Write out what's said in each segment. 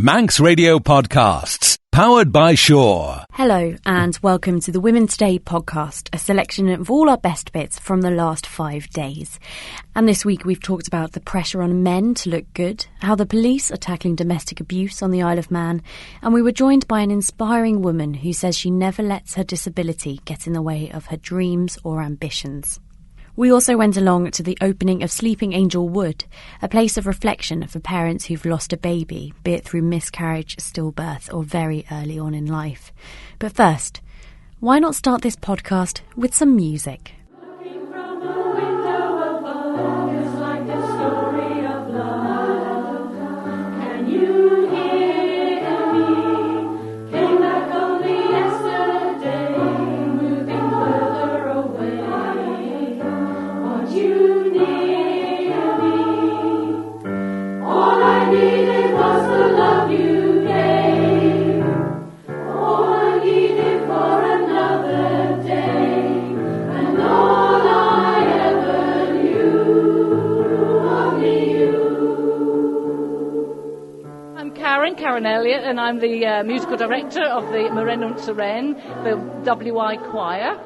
Manx Radio Podcasts, powered by Shaw. Hello and welcome to the Women's Day podcast, a selection of all our best bits from the last 5 days. And this week we've talked about the pressure on men to look good, how the police are tackling domestic abuse on the Isle of Man, and we were joined by an inspiring woman who says she never lets her disability get in the way of her dreams or ambitions. We also went along to the opening of Sleeping Angel Wood, a place of reflection for parents who've lost a baby, be it through miscarriage, stillbirth or very early on in life. But first, why not start this podcast with some music? Karen Elliott, and I'm the musical director of the Morenun Seren, the WI Choir.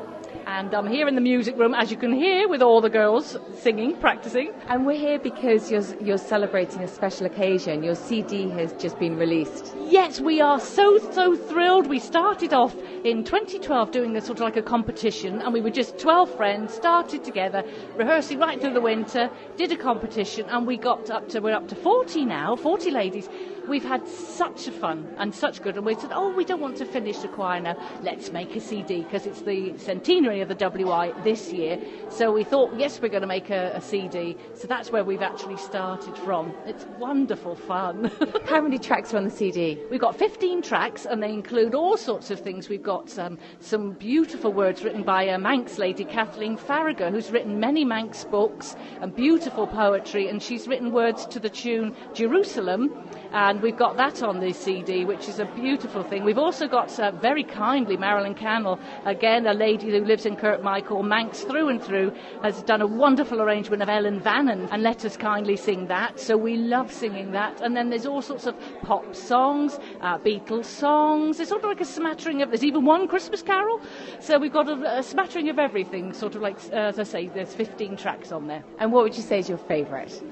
And I'm here in the music room, as you can hear, with all the girls singing, practicing. And we're here because you're celebrating a special occasion. Your CD has just been released. Yes, we are so thrilled. We started off in 2012 doing a sort of like a competition, and we were just 12 friends, started together, rehearsing right through the winter, did a competition, and we're up to 40 now, 40 ladies. We've had such a fun and such good, and we said, we don't want to finish the choir now, let's make a CD, because it's the centenary of the WI this year. So we thought, yes, we're going to make a CD. So that's where we've actually started from. It's wonderful fun. How many tracks are on the CD? We've got 15 tracks, and they include all sorts of things. We've got some beautiful words written by a Manx lady, Kathleen Farragher, who's written many Manx books and beautiful poetry, and she's written words to the tune Jerusalem. And we've got that on the CD, which is a beautiful thing. We've also got, very kindly, Marilyn Cannell, again, a lady who lives in Kirkmichael, Manx through and through, has done a wonderful arrangement of Ellen Vannon and let us kindly sing that. So we love singing that. And then there's all sorts of pop songs, Beatles songs. It's sort of like a smattering of, there's even one Christmas carol. So we've got a smattering of everything, sort of like, as I say, there's 15 tracks on there. And what would you say is your favourite?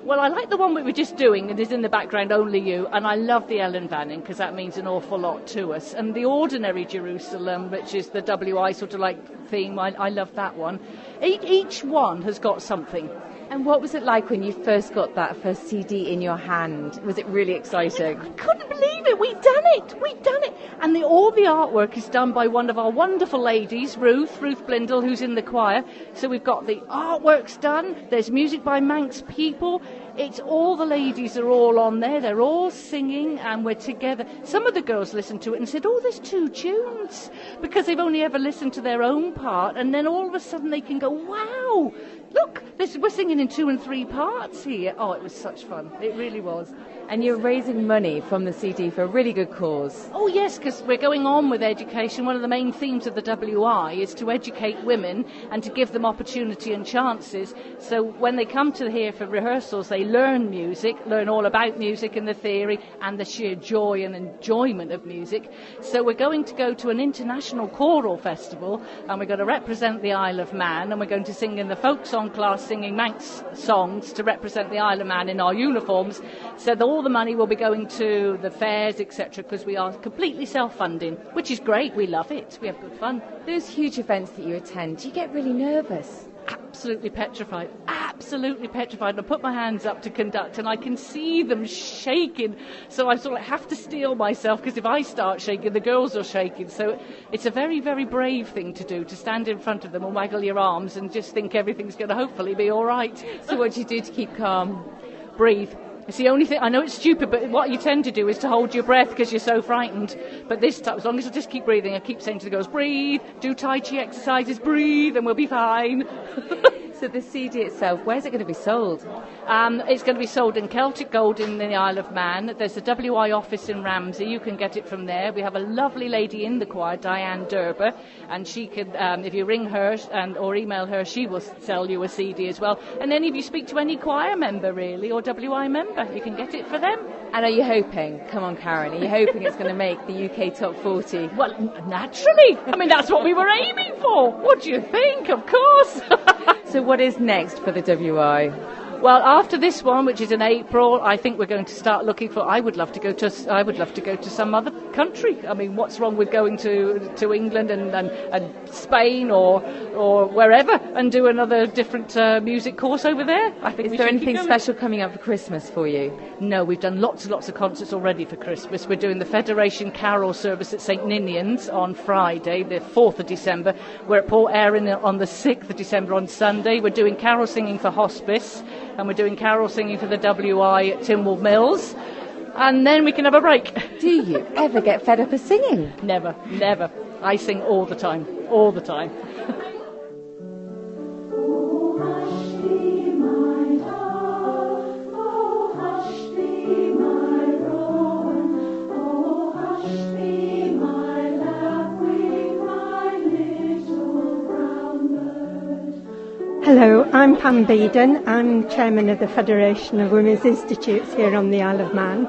Well, I like the one we were just doing, and is in the background, Only You, and I love the Ellen Vannon, because that means an awful lot to us. And the Ordinary Jerusalem, which is the WI sort of like theme, I love that one. Each one has got something. And what was it like when you first got that first CD in your hand? Was it really exciting? I couldn't believe it. We'd done it. And all the artwork is done by one of our wonderful ladies, Ruth Blindle, who's in the choir. So we've got the artworks done. There's music by Manx people. It's all the ladies are all on there. They're all singing, and we're together. Some of the girls listened to it and said, there's 2 tunes, because they've only ever listened to their own part. And then all of a sudden they can go, wow, look, we're singing in 2 and 3 parts here. Oh, it was such fun. It really was. And you're raising money from the CD for a really good cause. Oh, yes, because we're going on with education. One of the main themes of the WI is to educate women and to give them opportunity and chances. So when they come to here for rehearsals, they learn music, learn all about music and the theory and the sheer joy and enjoyment of music. So we're going to go to an international choral festival, and we're going to represent the Isle of Man, and we're going to sing in the folk song class, singing Manx songs to represent the Isle of Man in our uniforms. So all the money will be going to the fairs, etc., because we are completely self-funding, which is great. We love it. We have good fun. Those huge events that you attend, do you get really nervous? Absolutely petrified. I put my hands up to conduct, and I can see them shaking. So I sort of have to steel myself, because if I start shaking, the girls are shaking. So it's a very, very brave thing to do, to stand in front of them and waggle your arms and just think everything's going to hopefully be all right. So what do you do to keep calm? Breathe. It's the only thing. I know it's stupid, but what you tend to do is to hold your breath because you're so frightened. But this time, as long as I just keep breathing, I keep saying to the girls, breathe, do Tai Chi exercises, breathe, and we'll be fine. So the CD itself, where's it going to be sold? It's going to be sold in Celtic Gold in the Isle of Man. There's a WI office in Ramsey. You can get it from there. We have a lovely lady in the choir, Diane Derber, and she can, if you ring her or email her, she will sell you a CD as well. And then if you speak to any choir member, really, or WI member, you can get it for them. And are you hoping, come on Karen, are you hoping it's going to make the UK top 40? Well, naturally. I mean, that's what we were aiming for. What do you think? Of course. So what is next for the WI? Well, after this one, which is in April, I think we're going to start looking for. I would love to go to some other country. I mean, what's wrong with going to England and Spain or wherever and do another different music course over there? I think. Is there anything special coming up for Christmas for you? No, we've done lots and lots of concerts already for Christmas. We're doing the Federation Carol service at St Ninian's on Friday, the 4th of December. We're at Port Erin on the 6th of December on Sunday. We're doing carol singing for hospice. And we're doing carol singing for the WI at Tynwald Mills. And then we can have a break. Do you ever get fed up of singing? Never, never. I sing all the time, all the time. Hello, I'm Pam Beeden. I'm Chairman of the Federation of Women's Institutes here on the Isle of Man.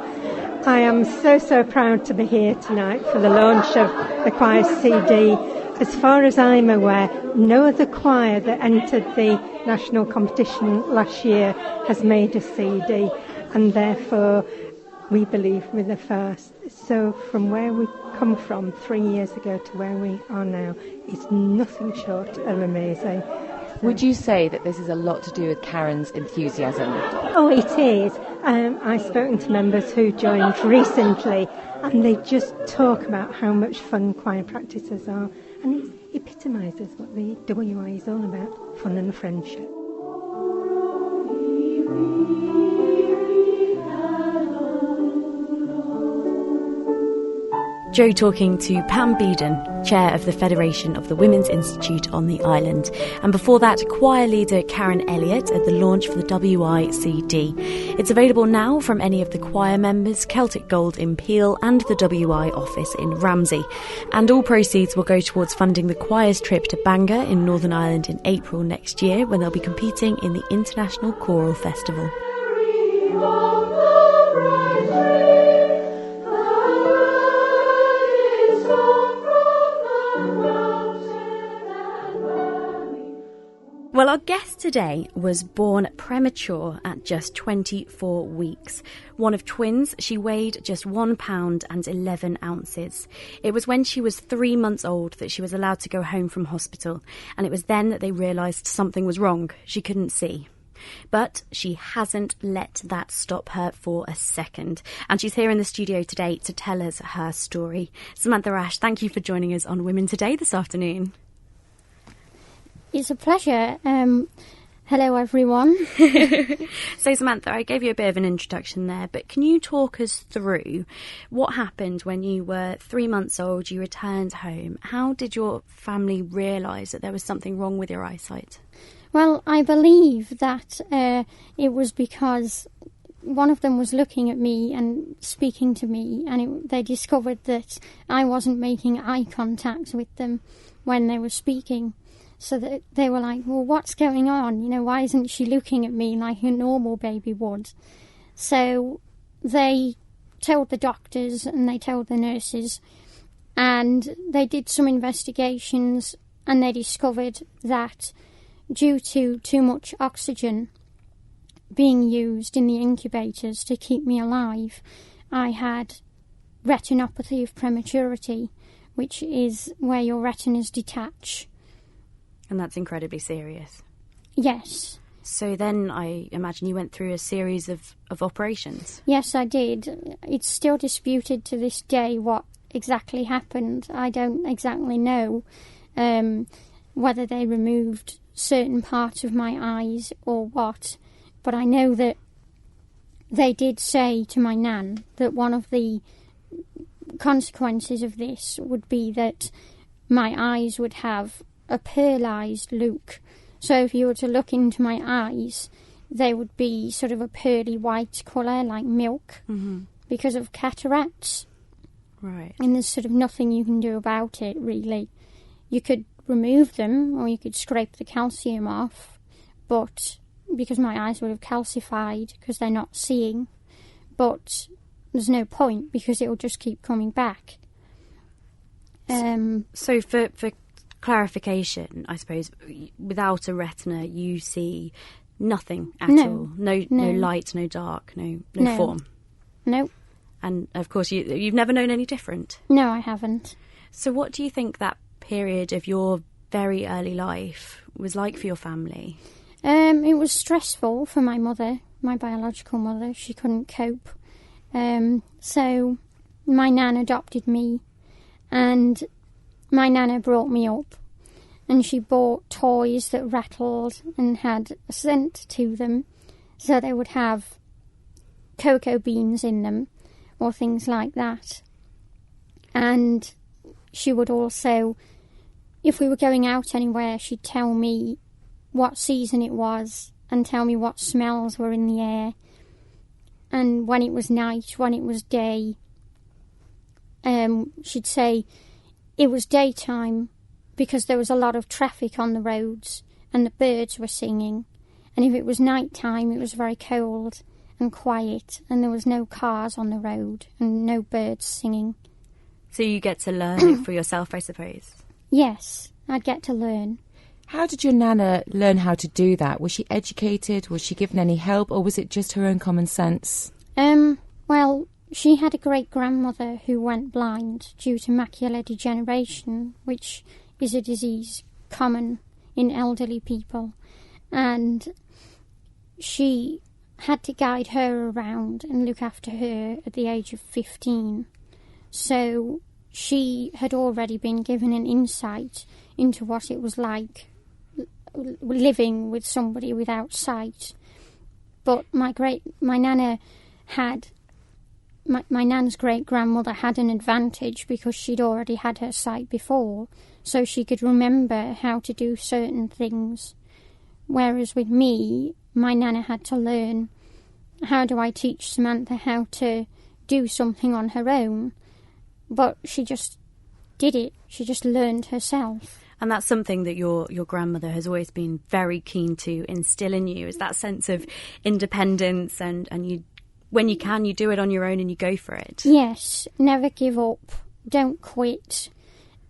I am so proud to be here tonight for the launch of the choir CD. As far as I'm aware, no other choir that entered the national competition last year has made a CD, and therefore we believe we're the first. So from where we come from 3 years ago to where we are now is nothing short of amazing. Would you say that this is a lot to do with Karen's enthusiasm? Oh, it is. I've spoken to members who joined recently, and they just talk about how much fun choir practices are, and it epitomises what the WI is all about, fun and friendship. Jo talking to Pam Beeden, Chair of the Federation of the Women's Institute on the island. And before that, choir leader Karen Elliott at the launch for the WI CD. It's available now from any of the choir members, Celtic Gold in Peel and the WI office in Ramsey. And all proceeds will go towards funding the choir's trip to Bangor in Northern Ireland in April next year, when they'll be competing in the International Choral Festival. Well, our guest today was born premature at just 24 weeks. One of twins, she weighed just 1 pound and 11 ounces. It was when she was 3 months old that she was allowed to go home from hospital, and it was then that they realised something was wrong. She couldn't see. But she hasn't let that stop her for a second. And she's here in the studio today to tell us her story. Samantha Ash, thank you for joining us on Women Today this afternoon. It's a pleasure. Hello, everyone. So, Samantha, I gave you a bit of an introduction there, but can you talk us through what happened when you were 3 months old, you returned home? How did your family realise that there was something wrong with your eyesight? Well, I believe that it was because one of them was looking at me and speaking to me, and they discovered that I wasn't making eye contact with them when they were speaking. So that they were like, well, what's going on? You know, why isn't she looking at me like a normal baby would? So they told the doctors and they told the nurses, and they did some investigations, and they discovered that due to too much oxygen being used in the incubators to keep me alive, I had retinopathy of prematurity, which is where your retinas detach. And that's incredibly serious. Yes. So then I imagine you went through a series of operations. Yes, I did. It's still disputed to this day what exactly happened. I don't exactly know whether they removed certain parts of my eyes or what, but I know that they did say to my nan that one of the consequences of this would be that my eyes would have a pearlised look, So if you were to look into my eyes, they would be sort of a pearly white colour, like milk, because of cataracts. Right. And there's sort of nothing you can do about it, really. You could remove them, or you could scrape the calcium off, but because my eyes would have calcified because they're not seeing, but there's no point because it will just keep coming back. So for clarification, I suppose, without a retina, you see nothing at all. No light, no dark, no form. No. And of course, you've never known any different. No, I haven't. So what do you think that period of your very early life was like for your family? It was stressful for my mother, my biological mother. She couldn't cope. So my nan adopted me, and my nana brought me up, and she bought toys that rattled and had a scent to them, so they would have cocoa beans in them or things like that. And she would also, if we were going out anywhere, she'd tell me what season it was and tell me what smells were in the air, and when it was night, when it was day. She'd say it was daytime because there was a lot of traffic on the roads and the birds were singing, and if it was night time it was very cold and quiet and there was no cars on the road and no birds singing. So you get to learn it for yourself, I suppose. Yes, I'd get to learn. How did your nana learn how to do that? Was she educated? Was she given any help? Or was it just her own common sense? Well, she had a great-grandmother who went blind due to macular degeneration, which is a disease common in elderly people. And she had to guide her around and look after her at the age of 15. So she had already been given an insight into what it was like living with somebody without sight. But my nan's great-grandmother had an advantage because she'd already had her sight before, so she could remember how to do certain things. Whereas with me, my nana had to learn, how do I teach Samantha how to do something on her own? But she just did it. She just learned herself. And that's something that your grandmother has always been very keen to instill in you, is that sense of independence, and you, when you can, you do it on your own and you go for it. Yes, never give up. Don't quit.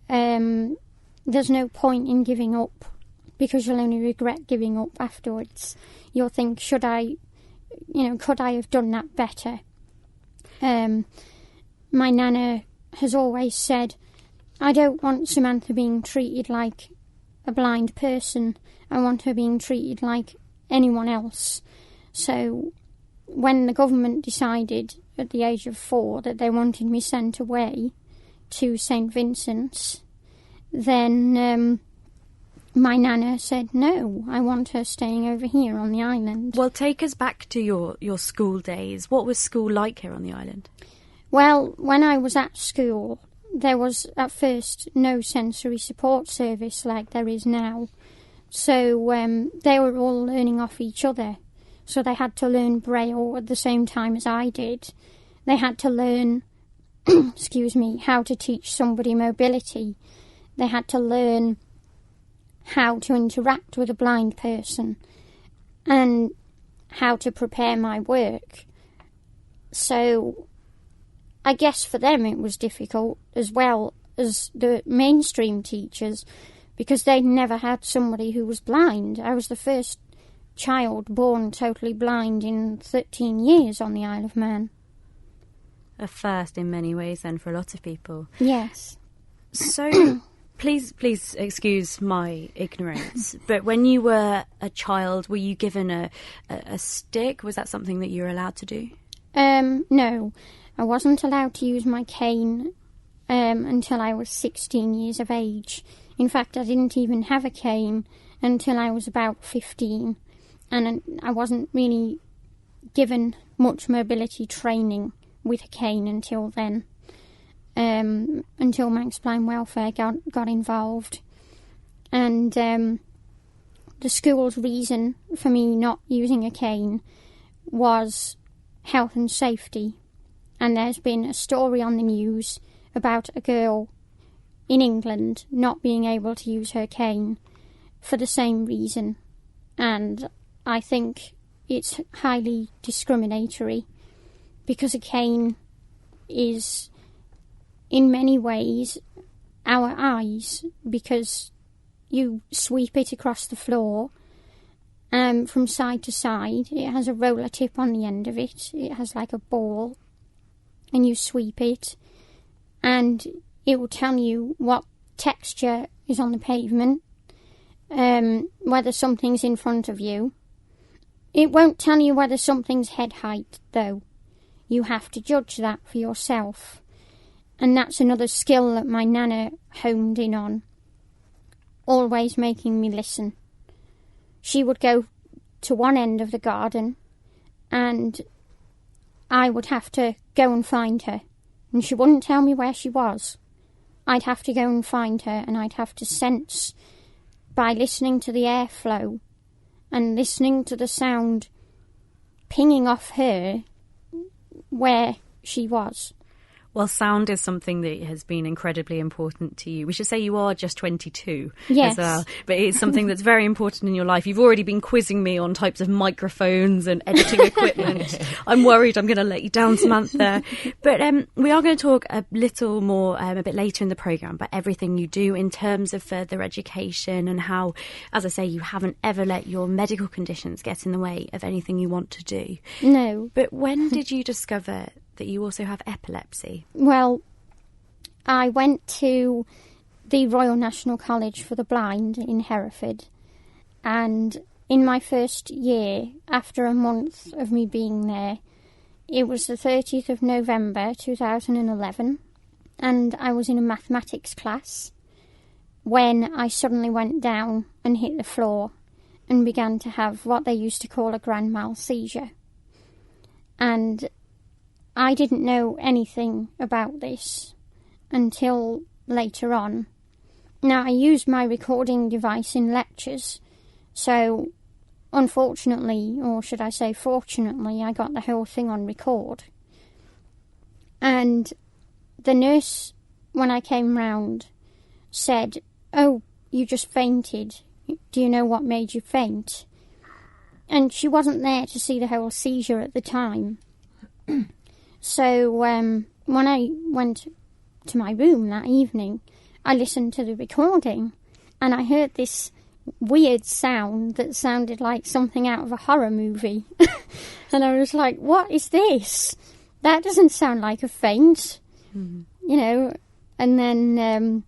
There's no point in giving up because you'll only regret giving up afterwards. You'll think, could I have done that better? My nana has always said, I don't want Samantha being treated like a blind person. I want her being treated like anyone else. So when the government decided at the age of 4 that they wanted me sent away to St. Vincent's, then my nana said, no, I want her staying over here on the island. Well, take us back to your school days. What was school like here on the island? Well, when I was at school, there was at first no sensory support service like there is now. So they were all learning off each other. So they had to learn Braille at the same time as I did. They had to learn, how to teach somebody mobility. They had to learn how to interact with a blind person and how to prepare my work. So I guess for them it was difficult as well as the mainstream teachers because they'd never had somebody who was blind. I was the first child born totally blind in 13 years on the Isle of Man. A first in many ways then for a lot of people. Yes. So please excuse my ignorance, but when you were a child, were you given a stick? Was that something that you were allowed to do? No. I wasn't allowed to use my cane until I was 16 years of age. In fact, I didn't even have a cane until I was about 15, and I wasn't really given much mobility training with a cane until then, until Manx Blind Welfare got involved. And the the school's reason for me not using a cane was health and safety. And there's been a story on the news about a girl in England not being able to use her cane for the same reason. And I think it's highly discriminatory, because a cane is in many ways our eyes, because you sweep it across the floor from side to side. It has a roller tip on the end of it. It has like a ball, and you sweep it, and it will tell you what texture is on the pavement, whether something's in front of you. It won't tell you whether something's head height, though. You have to judge that for yourself. And that's another skill that my nana homed in on, always making me listen. She would go to one end of the garden, and I would have to go and find her. And she wouldn't tell me where she was. I'd have to go and find her, and I'd have to sense, by listening to the airflow and listening to the sound pinging off her, where she was. Well, sound is something that has been incredibly important to you. We should say you are just 22 yes. as well, but it's something that's very important in your life. You've already been quizzing me on types of microphones and editing equipment. I'm worried I'm going to let you down, Samantha. But we are going to talk a little more a bit later in the programme about everything you do in terms of further education, and how, as I say, you haven't ever let your medical conditions get in the way of anything you want to do. No. But when did you discover that you also have epilepsy? Well, I went to the Royal National College for the Blind in Hereford, and in my first year, after a month of me being there, it was the 30th of November 2011, and I was in a mathematics class when I suddenly went down and hit the floor and began to have what they used to call a grand mal seizure. And I didn't know anything about this until later on. Now, I used my recording device in lectures, so unfortunately, or should I say fortunately, I got the whole thing on record. And the nurse, when I came round, said, "Oh, you just fainted. Do you know what made you faint?" And she wasn't there to see the whole seizure at the time. So when I went to my room that evening, I listened to the recording, and I heard this weird sound that sounded like something out of a horror movie. And I was like, what is this? That doesn't sound like a faint, you know. And then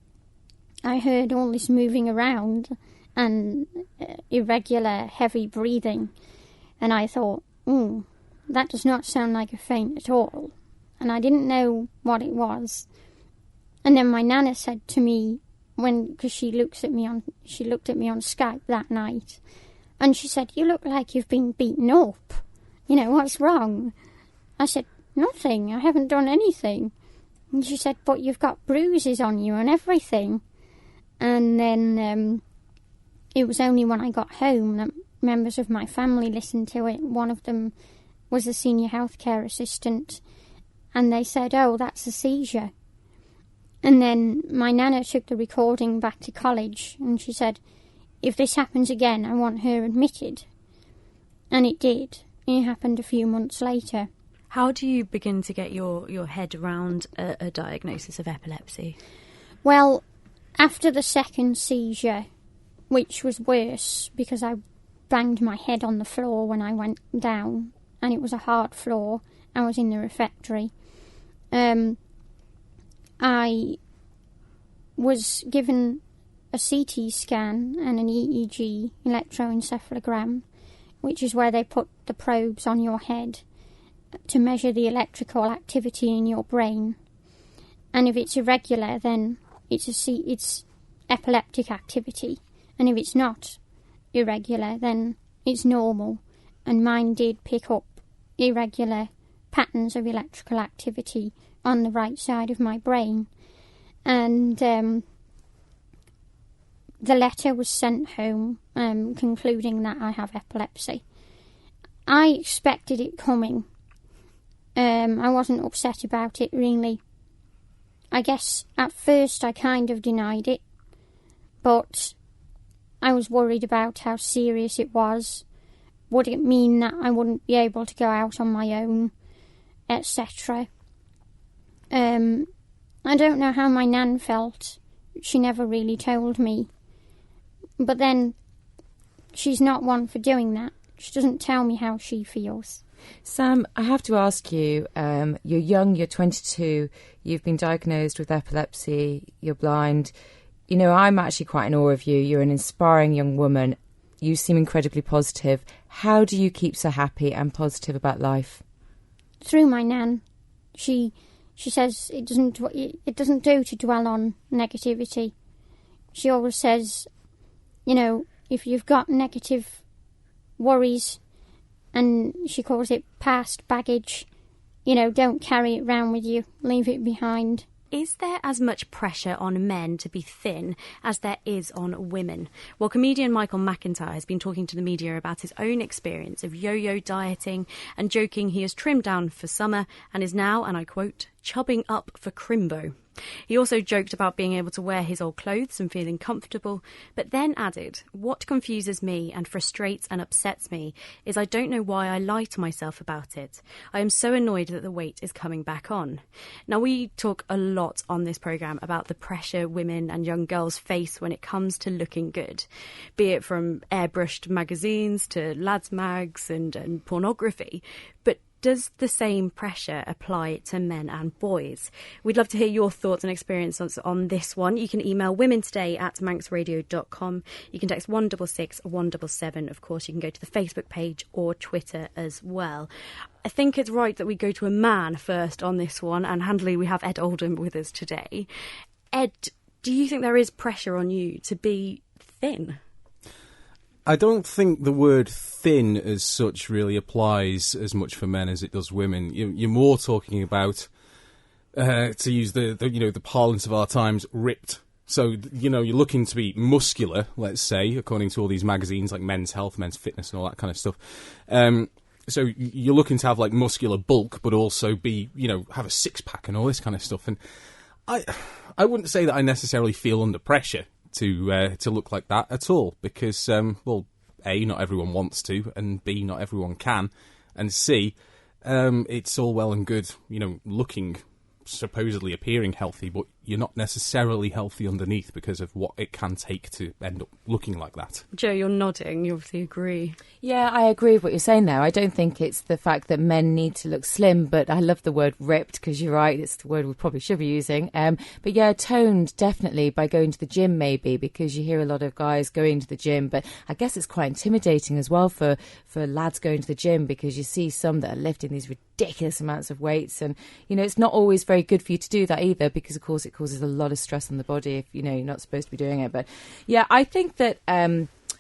I heard all this moving around and irregular, heavy breathing, and I thought, that does not sound like a faint at all. And I didn't know what it was. And then my nana said to me, because she looked at me on Skype that night, and she said, "You look like you've been beaten up. You know, what's wrong?" I said, "Nothing, I haven't done anything." And she said, "But you've got bruises on you and everything." And then it was only when I got home that members of my family listened to it. One of them was a senior healthcare assistant, and they said, "Oh, that's a seizure." And then my nana took the recording back to college, and she said, "If this happens again, I want her admitted." And it did. It happened a few months later. How do you begin to get your head around a diagnosis of epilepsy? Well, after the second seizure, which was worse because I banged my head on the floor when I went down, and it was a hard floor. I was in the refectory. I was given a CT scan and an EEG, electroencephalogram, which is where they put the probes on your head to measure the electrical activity in your brain. And if it's irregular, then it's epileptic activity. And if it's not irregular, then it's normal. And mine did pick up irregular patterns of electrical activity on the right side of my brain. And the letter was sent home concluding that I have epilepsy. I expected it coming. I wasn't upset about it, really. I guess at first I kind of denied it, but I was worried about how serious it was. Would it mean that I wouldn't be able to go out on my own, etc.? I don't know how my nan felt. She never really told me. But then, she's not one for doing that. She doesn't tell me how she feels. Sam, I have to ask you, you're young, you're 22, you've been diagnosed with epilepsy, you're blind. You know, I'm actually quite in awe of you. You're an inspiring young woman. You seem incredibly positive. How do you keep so happy and positive about life? Through my nan. She says it doesn't do to dwell on negativity. She always says, you know, if you've got negative worries, and she calls it past baggage, you know, don't carry it round with you. Leave it behind. Is there as much pressure on men to be thin as there is on women? Well, comedian Michael McIntyre has been talking to the media about his own experience of yo-yo dieting and joking he has trimmed down for summer and is now, and I quote, chubbing up for Crimbo. He also joked about being able to wear his old clothes and feeling comfortable, but then added, what confuses me and frustrates and upsets me is I don't know why I lie to myself about it. I am so annoyed that the weight is coming back on. Now, we talk a lot on this programme about the pressure women and young girls face when it comes to looking good, be it from airbrushed magazines to lads mags and pornography. But does the same pressure apply to men and boys? We'd love to hear your thoughts and experiences on this one. You can email womentoday@manxradio.com. You can text 166 177. Of course, you can go to the Facebook page or Twitter as well. I think it's right that we go to a man first on this one, and handily we have Ed Oldham with us today. Ed, do you think there is pressure on you to be thin? I don't think the word thin as such really applies as much for men as it does women. You're more talking about, to use the parlance of our times, ripped. So, you know, you're looking to be muscular, let's say, according to all these magazines like Men's Health, Men's Fitness and all that kind of stuff. So you're looking to have like muscular bulk, but also be, you know, have a six-pack and all this kind of stuff. And I wouldn't say that I necessarily feel under pressure to look like that at all, because well, A, not everyone wants to, and B, not everyone can, and C, it's all well and good, you know, looking, supposedly appearing healthy, but you're not necessarily healthy underneath because of what it can take to end up looking like that. Joe, you're nodding. You obviously agree. Yeah, I agree with what you're saying there. I don't think it's the fact that men need to look slim, but I love the word ripped because you're right, it's the word we probably should be using. But yeah, toned definitely by going to the gym maybe, because you hear a lot of guys going to the gym, but I guess it's quite intimidating as well for lads going to the gym, because you see some that are lifting these ridiculous amounts of weights, and you know, it's not always very good for you to do that either, because of course it causes a lot of stress on the body if, you know, you're not supposed to be doing it. But yeah, I think that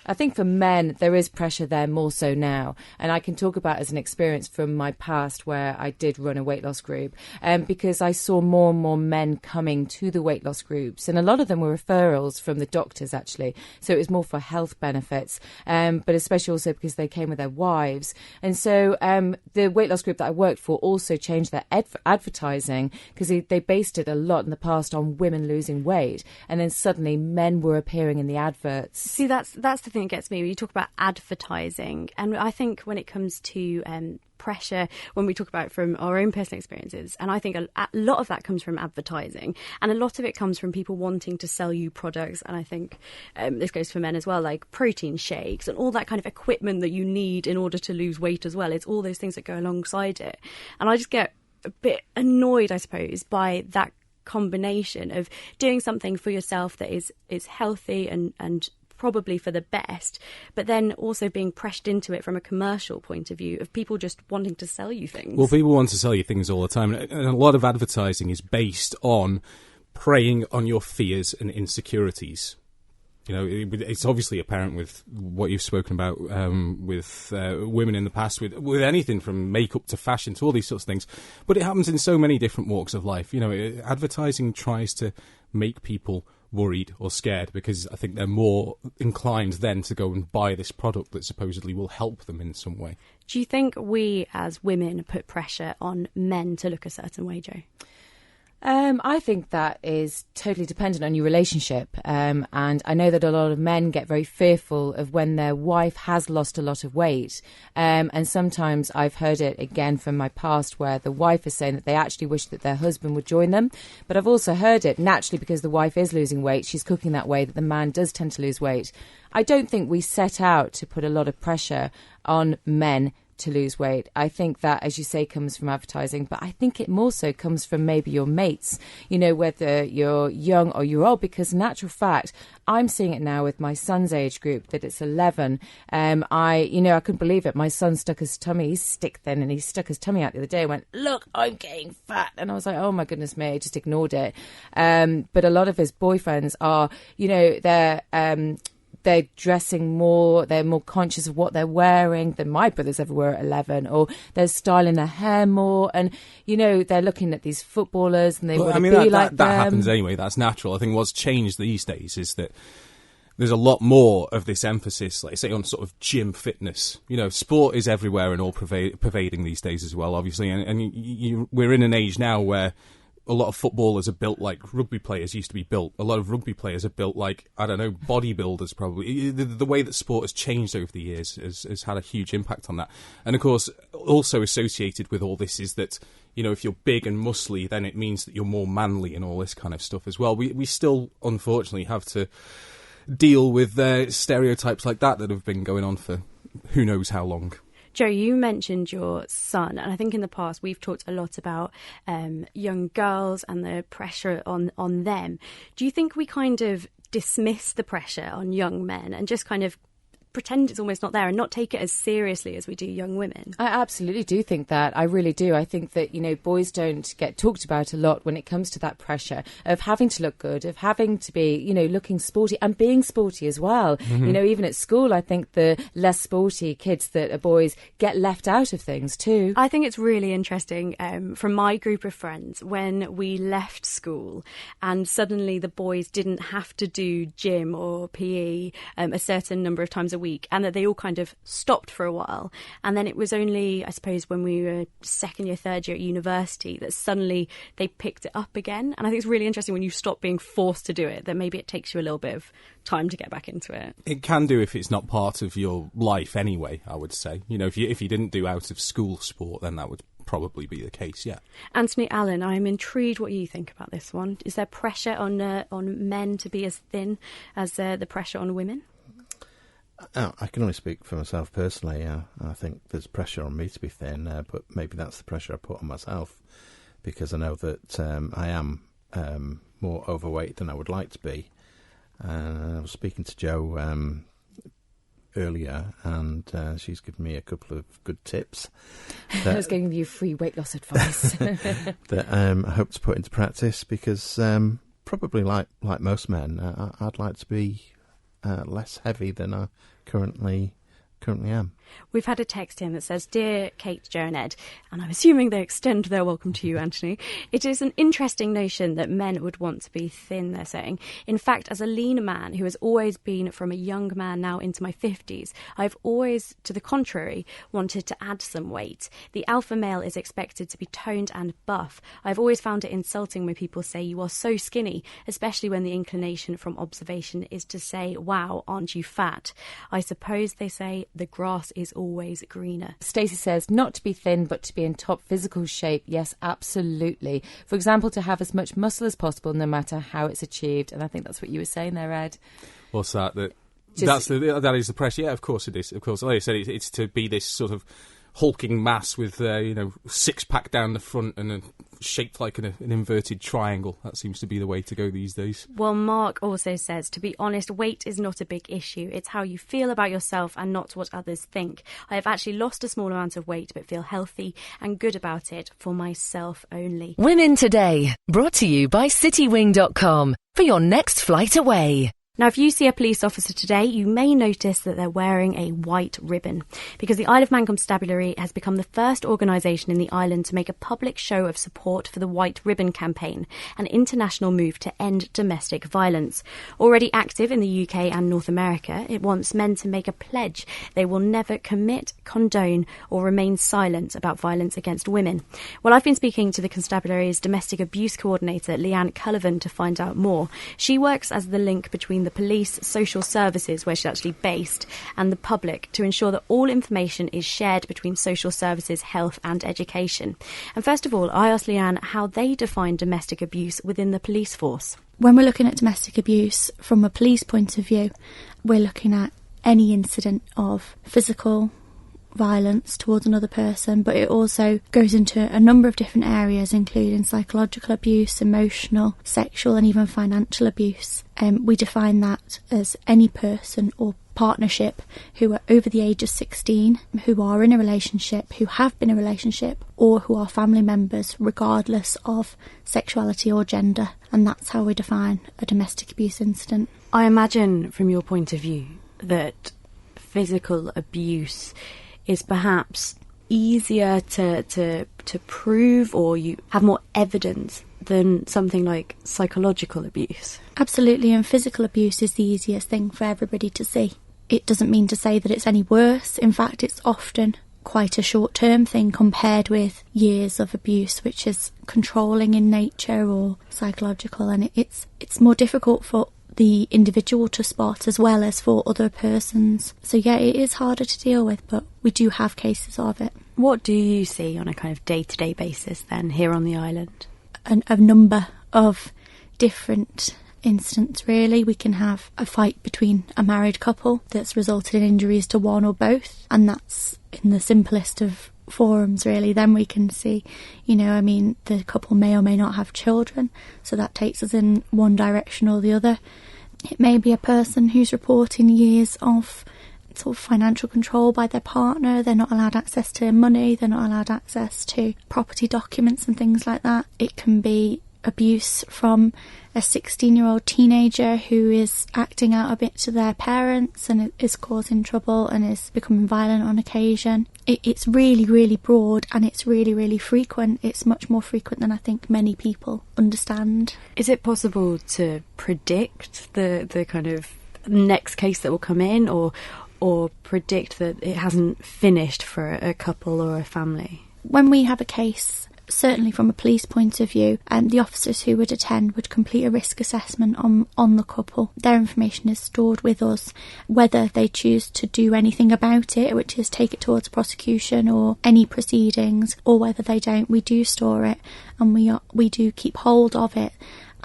I think for men, there is pressure there more so now. And I can talk about as an experience from my past where I did run a weight loss group, because I saw more and more men coming to the weight loss groups. And a lot of them were referrals from the doctors, actually. So it was more for health benefits, but especially also because they came with their wives. And so the weight loss group that I worked for also changed their advertising, because they based it a lot in the past on women losing weight. And then suddenly men were appearing in the adverts. See, that's the thing that gets me when you talk about advertising. And I think when it comes to pressure, when we talk about it from our own personal experiences, and I think a lot of that comes from advertising, and a lot of it comes from people wanting to sell you products. And I think this goes for men as well, like protein shakes and all that kind of equipment that you need in order to lose weight as well. It's all those things that go alongside it. And I just get a bit annoyed, I suppose, by that combination of doing something for yourself that is healthy and probably for the best, but then also being pressured into it from a commercial point of view of people just wanting to sell you things. Well, people want to sell you things all the time, and a lot of advertising is based on preying on your fears and insecurities. You know, it's obviously apparent with what you've spoken about with women in the past, with anything from makeup to fashion to all these sorts of things. But it happens in so many different walks of life. You know, advertising tries to make people worried or scared, because I think they're more inclined then to go and buy this product that supposedly will help them in some way. Do you think we as women put pressure on men to look a certain way, Jo? I think that is totally dependent on your relationship. And I know that a lot of men get very fearful of when their wife has lost a lot of weight. And sometimes I've heard it again from my past where the wife is saying that they actually wish that their husband would join them. But I've also heard it naturally because the wife is losing weight. She's cooking that way that the man does tend to lose weight. I don't think we set out to put a lot of pressure on men to lose weight. I think that, as you say, comes from advertising, but I think it more so comes from maybe your mates, you know, whether you're young or you're old, because in actual fact, I'm seeing it now with my son's age group that it's 11. I couldn't believe it. My son stuck his tummy, he's stick thin, and he stuck his tummy out the other day and went, look, I'm getting fat. And I was like, oh my goodness me, I just ignored it. But a lot of his boyfriends are, you know, they're dressing more, they're more conscious of what they're wearing than my brothers ever were at 11, or they're styling their hair more, and, you know, they're looking at these footballers and they want to be like them. That happens anyway, that's natural. I think what's changed these days is that there's a lot more of this emphasis, like say, on sort of gym fitness. You know, sport is everywhere and all pervading these days as well, obviously, and we're in an age now where a lot of footballers are built like rugby players used to be built. A lot of rugby players are built like, I don't know, bodybuilders probably. The way that sport has changed over the years has had a huge impact on that. And of course, also associated with all this is that, you know, if you're big and muscly, then it means that you're more manly and all this kind of stuff as well. We still, unfortunately, have to deal with stereotypes like that have been going on for who knows how long. Jo, you mentioned your son, and I think in the past we've talked a lot about young girls and the pressure on them. Do you think we kind of dismiss the pressure on young men and just kind of pretend it's almost not there and not take it as seriously as we do young women? I absolutely do think that. I really do. I think that, you know, boys don't get talked about a lot when it comes to that pressure of having to look good, of having to be, you know, looking sporty and being sporty as well. Mm-hmm. You know, even at school, I think the less sporty kids that are boys get left out of things too. I think it's really interesting from my group of friends when we left school and suddenly the boys didn't have to do gym or PE a certain number of times a week, and that they all kind of stopped for a while. And then it was only, I suppose, when we were second year, third year at university that suddenly they picked it up again. And I think it's really interesting when you stop being forced to do it, that maybe it takes you a little bit of time to get back into it. It can do if it's not part of your life anyway, I would say. You know, if you didn't do out of school sport, then that would probably be the case, yeah. Anthony Allen, I'm intrigued what you think about this one. Is there pressure on men to be as thin as the pressure on women? I can only speak for myself personally. I think there's pressure on me to be thin, but maybe that's the pressure I put on myself because I know that I am more overweight than I would like to be. I was speaking to Jo earlier, and she's given me a couple of good tips. I was giving you free weight loss advice. that I hope to put into practice because probably like most men, I'd like to be less heavy than I currently am. We've had a text in that says, Dear Kate, Jo and Ed, and I'm assuming they extend their welcome to you, Anthony. It is an interesting notion that men would want to be thin, they're saying. In fact, as a lean man who has always been from a young man now into my 50s, I've always, to the contrary, wanted to add some weight. The alpha male is expected to be toned and buff. I've always found it insulting when people say you are so skinny, especially when the inclination from observation is to say, wow, aren't you fat? I suppose they say the grass is always greener. Stacey says, not to be thin, but to be in top physical shape. Yes, absolutely. For example, to have as much muscle as possible, no matter how it's achieved. And I think that's what you were saying there, Ed. What's that? That is the pressure. Yeah, of course it is. Of course, like I said, it's to be this sort of hulking mass with, six-pack down the front and shaped like an inverted triangle. That seems to be the way to go these days. Well, Mark also says, to be honest, weight is not a big issue. It's how you feel about yourself and not what others think. I have actually lost a small amount of weight but feel healthy and good about it for myself only. Women Today, brought to you by citywing.com for your next flight away. Now, if you see a police officer today, you may notice that they're wearing a white ribbon, because the Isle of Man Constabulary has become the first organisation in the island to make a public show of support for the White Ribbon campaign, an international move to end domestic violence. Already active in the UK and North America, it wants men to make a pledge they will never commit, condone or remain silent about violence against women. Well, I've been speaking to the Constabulary's domestic abuse coordinator, Leanne Cullivan, to find out more. She works as the link between the police, social services, where she's actually based, and the public to ensure that all information is shared between social services, health and education. And first of all, I asked Leanne how they define domestic abuse within the police force. When we're looking at domestic abuse from a police point of view, we're looking at any incident of physical violence towards another person, but it also goes into a number of different areas, including psychological abuse, emotional, sexual and even financial abuse. We define that as any person or partnership who are over the age of 16, who are in a relationship, who have been in a relationship, or who are family members, regardless of sexuality or gender. And that's how we define a domestic abuse incident. I imagine, from your point of view, that physical abuse is perhaps easier to prove, or you have more evidence than something like psychological abuse. Absolutely, and physical abuse is the easiest thing for everybody to see. It doesn't mean to say that it's any worse. In fact, it's often quite a short-term thing compared with years of abuse, which is controlling in nature or psychological, and it's more difficult for the individual to spot as well as for other persons. So yeah, it is harder to deal with, but we do have cases of it. What do you see on a kind of day-to-day basis then here on the island? A number of different incidents, really. We can have a fight between a married couple that's resulted in injuries to one or both, and that's in the simplest of forums, really. Then we can see, the couple may or may not have children, so that takes us in one direction or the other. It may be a person who's reporting years of sort of financial control by their partner. They're not allowed access to money, they're not allowed access to property documents and things like that. It can be abuse from a 16-year-old teenager who is acting out a bit to their parents and is causing trouble and is becoming violent on occasion. It's really, really broad, and it's really, really frequent. It's much more frequent than I think many people understand. Is it possible to predict the kind of next case that will come in, or predict that it hasn't finished for a couple or a family? When we have a case, certainly from a police point of view, the officers who would attend would complete a risk assessment on the couple. Their information is stored with us. Whether they choose to do anything about it, which is take it towards prosecution or any proceedings, or whether they don't, we do store it, and we do keep hold of it.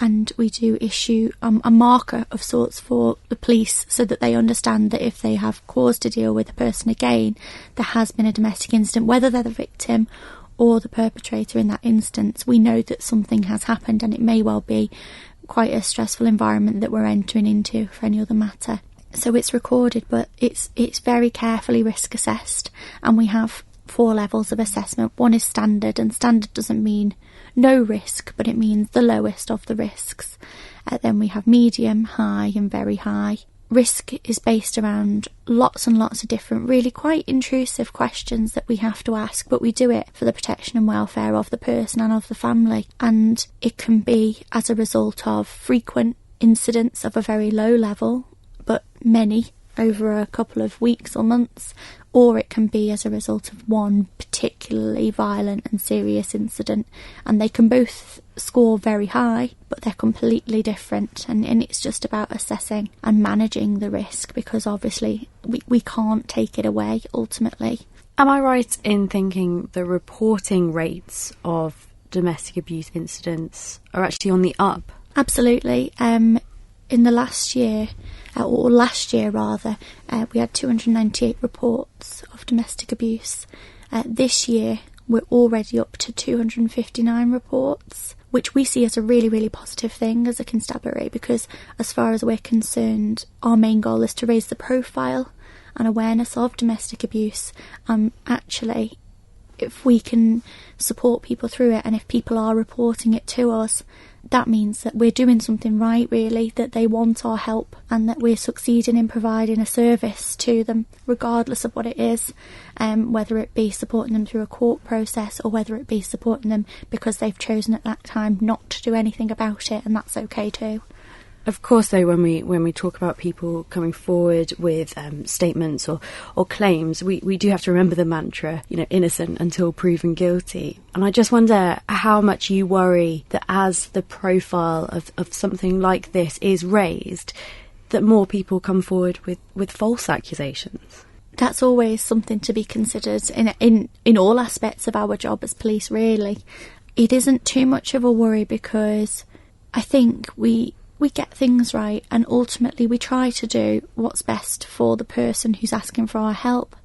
And we do issue a marker of sorts for the police so that they understand that if they have cause to deal with a person again, there has been a domestic incident, whether they're the victim or the perpetrator in that instance. We know that something has happened, and it may well be quite a stressful environment that we're entering into for any other matter. So it's recorded, but it's very carefully risk assessed, and we have 4 levels of assessment. One is standard, and standard doesn't mean no risk, but it means the lowest of the risks. Then we have medium, high and very high. Risk is based around lots and lots of different, really quite intrusive questions that we have to ask, but we do it for the protection and welfare of the person and of the family. And it can be as a result of frequent incidents of a very low level, but many over a couple of weeks or months, or it can be as a result of one particularly violent and serious incident, and they can both score very high, but they're completely different, and it's just about assessing and managing the risk, because obviously we can't take it away ultimately. Am I right in thinking the reporting rates of domestic abuse incidents are actually on the up? Absolutely. In the last year, we had 298 reports of domestic abuse. This year, we're already up to 259 reports, which we see as a really, really positive thing as a constabulary, because as far as we're concerned, our main goal is to raise the profile and awareness of domestic abuse. Actually, if we can support people through it, and if people are reporting it to us, that means that we're doing something right, really, that they want our help and that we're succeeding in providing a service to them, regardless of what it is, whether it be supporting them through a court process or whether it be supporting them because they've chosen at that time not to do anything about it, and that's okay too. Of course, though, when we talk about people coming forward with statements or claims, we do have to remember the mantra, innocent until proven guilty. And I just wonder how much you worry that as the profile of something like this is raised, that more people come forward with false accusations. That's always something to be considered in all aspects of our job as police, really. It isn't too much of a worry because I think we get things right, and ultimately we try to do what's best for the person who's asking for our help.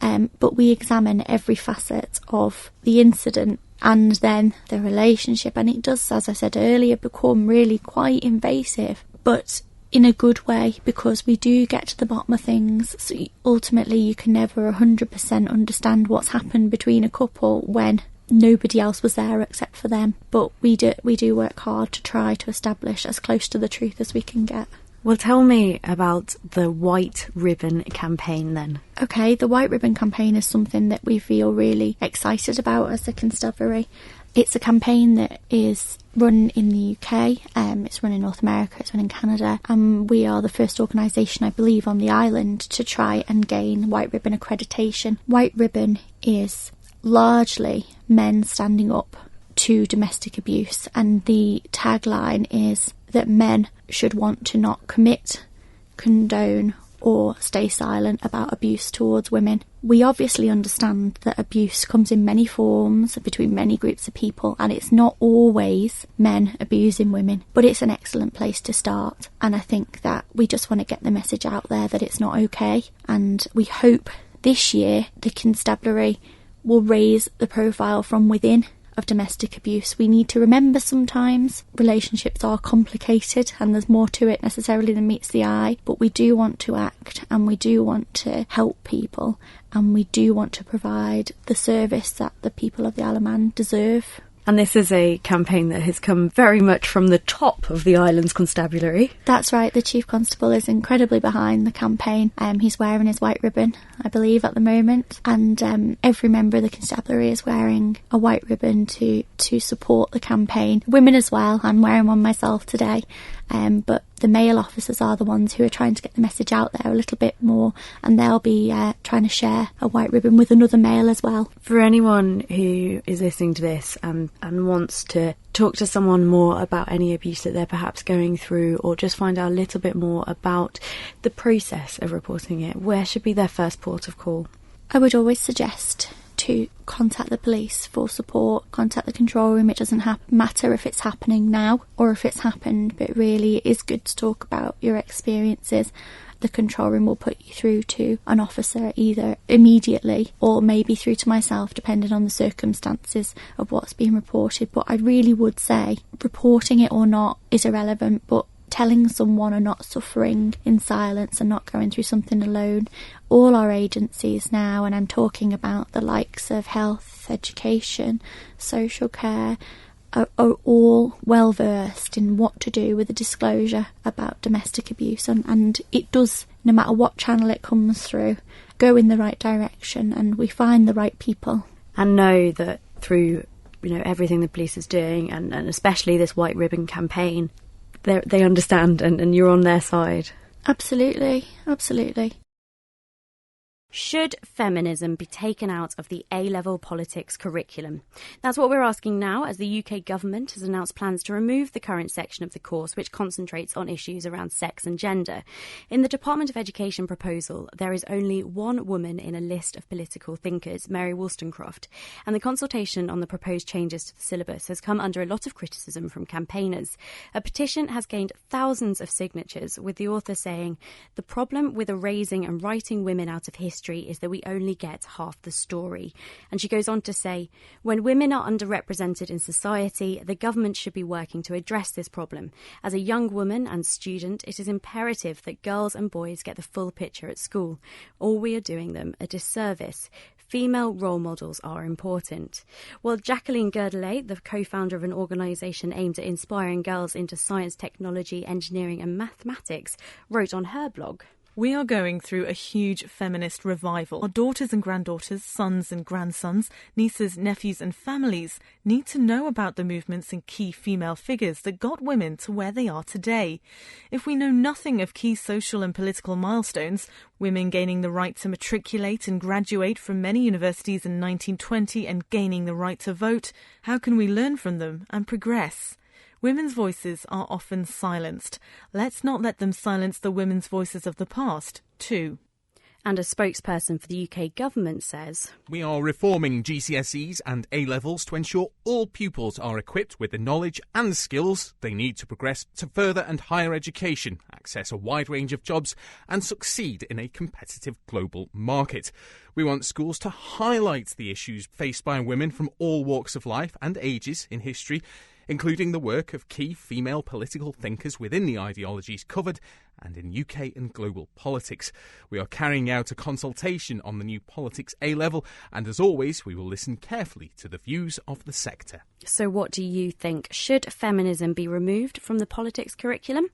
But we examine every facet of the incident and then the relationship, and it does, as I said earlier, become really quite invasive, but in a good way, because we do get to the bottom of things. So ultimately you can never 100% understand what's happened between a couple when nobody else was there except for them, but we do work hard to try to establish as close to the truth as we can get. Well, tell me about the White Ribbon campaign then. Okay, the White Ribbon campaign is something that we feel really excited about as a constabulary. It's a campaign that is run in the UK, it's run in North America, it's run in Canada, and we are the first organisation, I believe, on the island to try and gain White Ribbon accreditation. White Ribbon is largely men standing up to domestic abuse, and the tagline is that men should want to not commit, condone or stay silent about abuse towards women. We obviously understand that abuse comes in many forms between many groups of people, and it's not always men abusing women, but it's an excellent place to start, and I think that we just want to get the message out there that it's not okay, and we hope this year the constabulary will raise the profile from within of domestic abuse. We need to remember sometimes relationships are complicated and there's more to it necessarily than meets the eye, but we do want to act and we do want to help people and we do want to provide the service that the people of the Isle of Man deserve. And this is a campaign that has come very much from the top of the island's constabulary. That's right, the Chief Constable is incredibly behind the campaign. He's wearing his white ribbon, I believe, at the moment. And every member of the constabulary is wearing a white ribbon to support the campaign. Women as well, I'm wearing one myself today. But the male officers are the ones who are trying to get the message out there a little bit more, and they'll be trying to share a white ribbon with another male as well. For anyone who is listening to this and wants to talk to someone more about any abuse that they're perhaps going through, or just find out a little bit more about the process of reporting it, where should be their first port of call? I would always suggest to contact the police for support, contact the control room. It doesn't matter if it's happening now or if it's happened, but really it is good to talk about your experiences. The control room will put you through to an officer either immediately or maybe through to myself, depending on the circumstances of what's being reported. But I really would say reporting it or not is irrelevant, but telling someone are not suffering in silence and not going through something alone. All our agencies now, and I'm talking about the likes of health, education, social care, are all well versed in what to do with a disclosure about domestic abuse, and it does, no matter what channel it comes through, go in the right direction and we find the right people. And know that through everything the police is doing, and especially this White Ribbon campaign, they understand and you're on their side. Absolutely, absolutely. Should feminism be taken out of the A-level politics curriculum? That's what we're asking now, as the UK government has announced plans to remove the current section of the course which concentrates on issues around sex and gender. In the Department of Education proposal, there is only one woman in a list of political thinkers, Mary Wollstonecraft, and the consultation on the proposed changes to the syllabus has come under a lot of criticism from campaigners. A petition has gained thousands of signatures, with the author saying, "The problem with erasing and writing women out of history is that we only get half the story." And she goes on to say, "When women are underrepresented in society, the government should be working to address this problem. As a young woman and student, it is imperative that girls and boys get the full picture at school, or we are doing them a disservice. female role models are important. Well, Jacqueline Gerdelet, the co-founder of an organisation aimed at inspiring girls into science, technology, engineering and mathematics, wrote on her blog. We are going through a huge feminist revival. Our daughters and granddaughters, sons and grandsons, nieces, nephews and families need to know about the movements and key female figures that got women to where they are today. If we know nothing of key social and political milestones, women gaining the right to matriculate and graduate from many universities in 1920 and gaining the right to vote, how can we learn from them and progress? Women's voices are often silenced. Let's not let them silence the women's voices of the past, too. And a spokesperson for the UK government says, "We are reforming GCSEs and A-levels to ensure all pupils are equipped with the knowledge and skills they need to progress to further and higher education, access a wide range of jobs and succeed in a competitive global market. We want schools to highlight the issues faced by women from all walks of life and ages in history, including the work of key female political thinkers within the ideologies covered and in UK and global politics. We are carrying out a consultation on the new Politics A-level, and as always, we will listen carefully to the views of the sector." So what do you think? Should feminism be removed from the politics curriculum?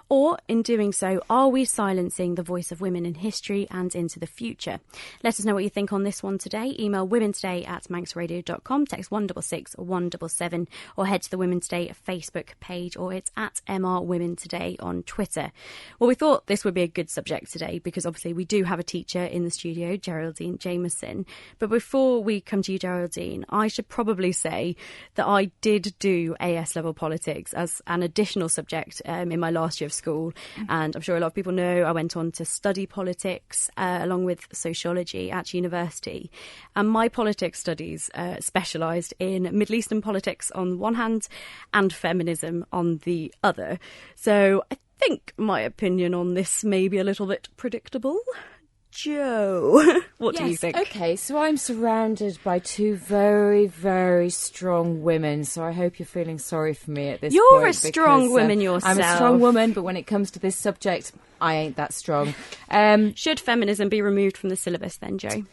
Or, in doing so, are we silencing the voice of women in history and into the future? Let us know what you think on this one today. Email womentoday@manxradio.com, text 166 177, or head to the Women's Day Facebook page, or it's at MR Women Today on Twitter. Well, we thought this would be a good subject today because obviously we do have a teacher in the studio, Geraldine Jameson. But before we come to you, Geraldine, I should probably say that I did do AS level politics as an additional subject in my last year of school. And I'm sure a lot of people know I went on to study politics along with sociology at university. And my politics studies specialised in Middle Eastern politics on one hand and feminism on the other. So I think my opinion on this may be a little bit predictable. Joe, what do you think? OK, so I'm surrounded by two very, very strong women, so I hope you're feeling sorry for me at this point. You're a strong woman yourself. I'm a strong woman, but when it comes to this subject, I ain't that strong. Should feminism be removed from the syllabus then, Joe?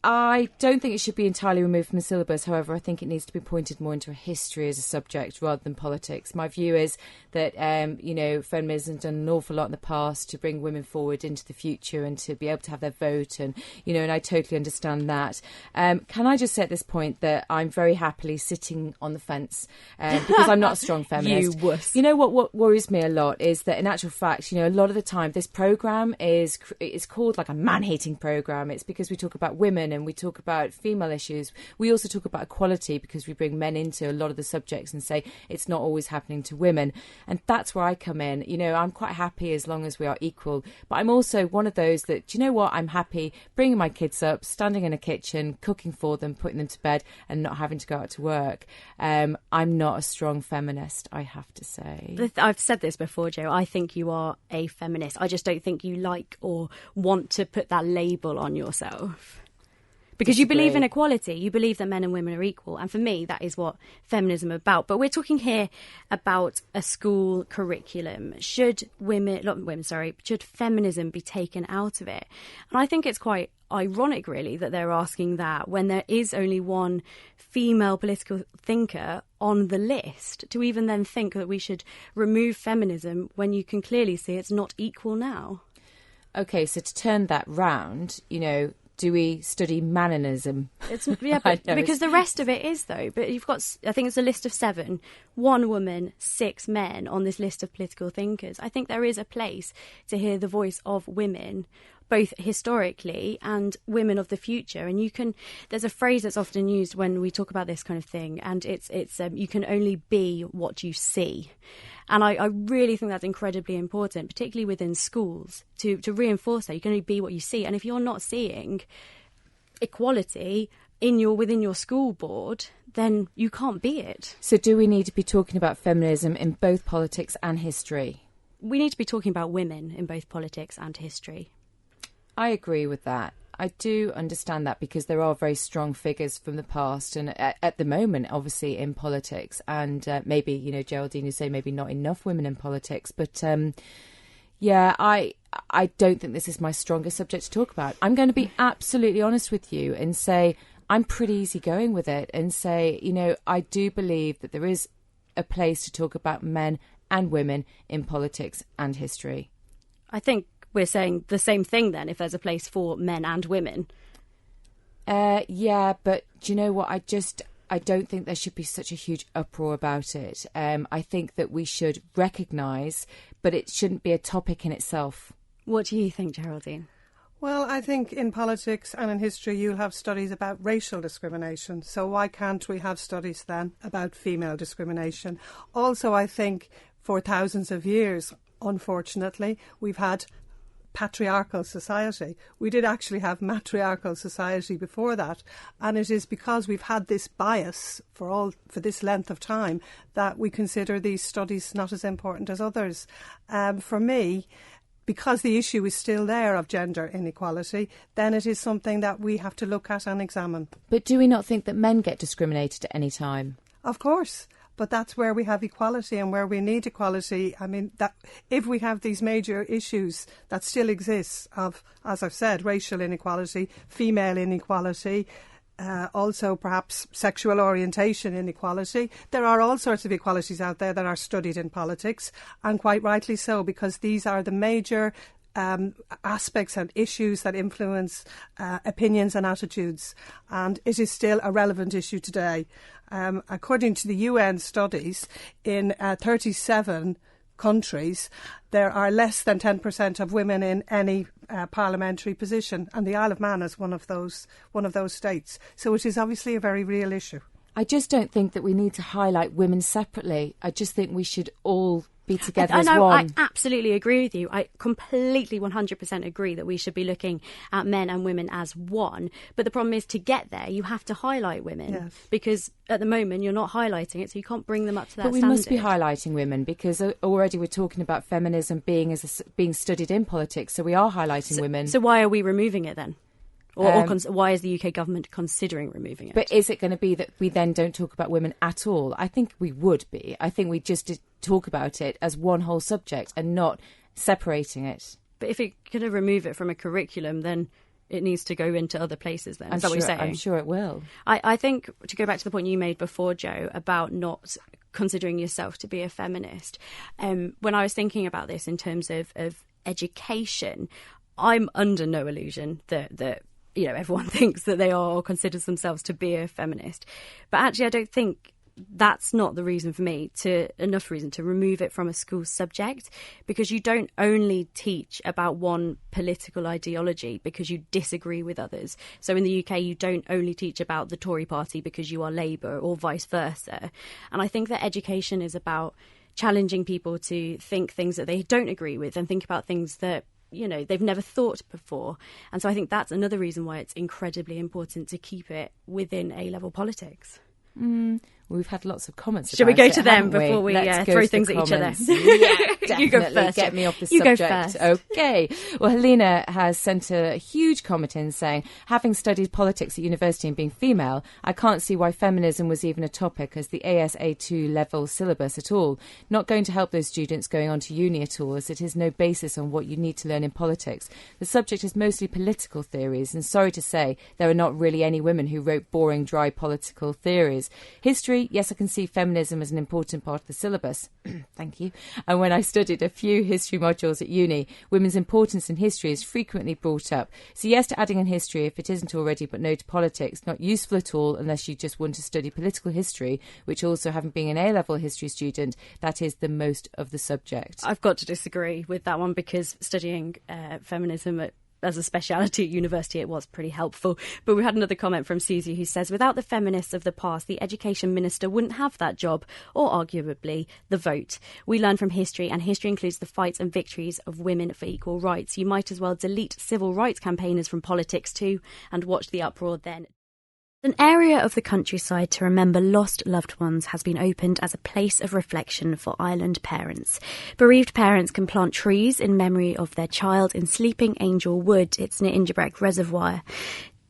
I don't think it should be entirely removed from the syllabus. However, I think it needs to be pointed more into history as a subject rather than politics. My view is that, feminism has done an awful lot in the past to bring women forward into the future and to be able to have their vote. And, and I totally understand that. Can I just say at this point that I'm very happily sitting on the fence because I'm not a strong feminist. You wuss. You know what worries me a lot is that in actual fact, a lot of the time this programme is called like a man-hating programme. It's because we talk about women and we talk about female issues. We also talk about equality because we bring men into a lot of the subjects and say it's not always happening to women. And that's where I come in. I'm quite happy as long as we are equal. But I'm also one of those that, do you know what? I'm happy bringing my kids up, standing in a kitchen, cooking for them, putting them to bed and not having to go out to work. I'm not a strong feminist, I have to say. I've said this before, Joe. I think you are a feminist. I just don't think you like or want to put that label on yourself. Because you believe in equality, you believe that men and women are equal. And for me, that is what feminism is about. But we're talking here about a school curriculum. Should feminism be taken out of it? And I think it's quite ironic, really, that they're asking that when there is only one female political thinker on the list, to even then think that we should remove feminism when you can clearly see it's not equal now. OK, so to turn that round, do we study manism? Because the rest of it is, though. But you've got, I think it's a list of 7, 1 woman, 6 men on this list of political thinkers. I think there is a place to hear the voice of women, both historically and women of the future. And there's a phrase that's often used when we talk about this kind of thing, and it's you can only be what you see. And I really think that's incredibly important, particularly within schools, to reinforce that. You can only be what you see. And if you're not seeing equality within your school board, then you can't be it. So do we need to be talking about feminism in both politics and history? We need to be talking about women in both politics and history. I agree with that. I do understand that because there are very strong figures from the past and at the moment, obviously, in politics. And maybe, Geraldine, you say maybe not enough women in politics. But, Yeah, I don't think this is my strongest subject to talk about. I'm going to be absolutely honest with you and say I'm pretty easygoing with it and say, I do believe that there is a place to talk about men and women in politics and history. I think we're saying the same thing then, if there's a place for men and women. Yeah, but do you know what? I don't think there should be such a huge uproar about it. I think that we should recognise, but it shouldn't be a topic in itself. What do you think, Geraldine? Well, I think in politics and in history you'll have studies about racial discrimination. So why can't we have studies then about female discrimination? Also, I think for thousands of years, unfortunately, we've had patriarchal society. We did actually have matriarchal society before that, and it is because we've had this bias for this length of time that we consider these studies not as important as others. For me, because the issue is still there of gender inequality, then it is something that we have to look at and examine. But do we not think that men get discriminated at any time? Of course. But that's where we have equality and where we need equality. I mean, that if we have these major issues that still exist of, as I've said, racial inequality, female inequality, also perhaps sexual orientation inequality. There are all sorts of equalities out there that are studied in politics, and quite rightly so, because these are the major aspects and issues that influence opinions and attitudes, and it is still a relevant issue today. According to the UN studies, in 37 countries, there are less than 10% of women in any parliamentary position, and the Isle of Man is one of those states. So it is obviously a very real issue. I just don't think that we need to highlight women separately. I just think we should all be together as one. I absolutely agree with you. I completely 100% agree that we should be looking at men and women as one. But the problem is, to get there, you have to highlight women. Yes. Because at the moment you're not highlighting it, so you can't bring them up to that standard. But we must be highlighting women, because already we're talking about feminism being studied in politics, so we are highlighting women. So why are we removing it then? Or why is the UK government considering removing it? But is it going to be that we then don't talk about women at all? I think we would be. I think we just talk about it as one whole subject and not separating it. But if you're going to remove it from a curriculum, then it needs to go into other places then. Is that what you're saying? I'm sure it will. I think, to go back to the point you made before, Jo, about not considering yourself to be a feminist, when I was thinking about this in terms of education, I'm under no illusion that everyone thinks that they are or considers themselves to be a feminist. But actually, I don't think that's not the reason for me, enough reason to remove it from a school subject, because you don't only teach about one political ideology because you disagree with others. So in the UK, you don't only teach about the Tory party because you are Labour, or vice versa. And I think that education is about challenging people to think things that they don't agree with and think about things that they've never thought before. And so I think that's another reason why it's incredibly important to keep it within A-level politics. We've had lots of comments. Should we go to them before we throw things at each other? Yeah, definitely. You go first. Get me off the you subject. Go first. Okay. Well, Helena has sent a huge comment in saying, having studied politics at university and being female, I can't see why feminism was even a topic as the ASA2 level syllabus at all. Not going to help those students going on to uni at all, as it is no basis on what you need to learn in politics. The subject is mostly political theories, and sorry to say, there are not really any women who wrote boring, dry political theories. History, yes, I can see feminism as an important part of the syllabus. Thank you. And when I studied a few history modules at uni, women's importance in history is frequently brought up. So yes to adding in history if it isn't already, but no to politics. Not useful at all unless you just want to study political history, which also, having been an A-level history student, that is the most of the subject. I've got to disagree with that one, because studying feminism as a speciality at university, it was pretty helpful. But we had another comment from Susie who says, without the feminists of the past, the education minister wouldn't have that job, or arguably the vote. We learn from history, and history includes the fights and victories of women for equal rights. You might as well delete civil rights campaigners from politics too, and watch the uproar then. An area of the countryside to remember lost loved ones has been opened as a place of reflection for island parents. Bereaved parents can plant trees in memory of their child in Sleeping Angel Wood. It's near Injibreck Reservoir.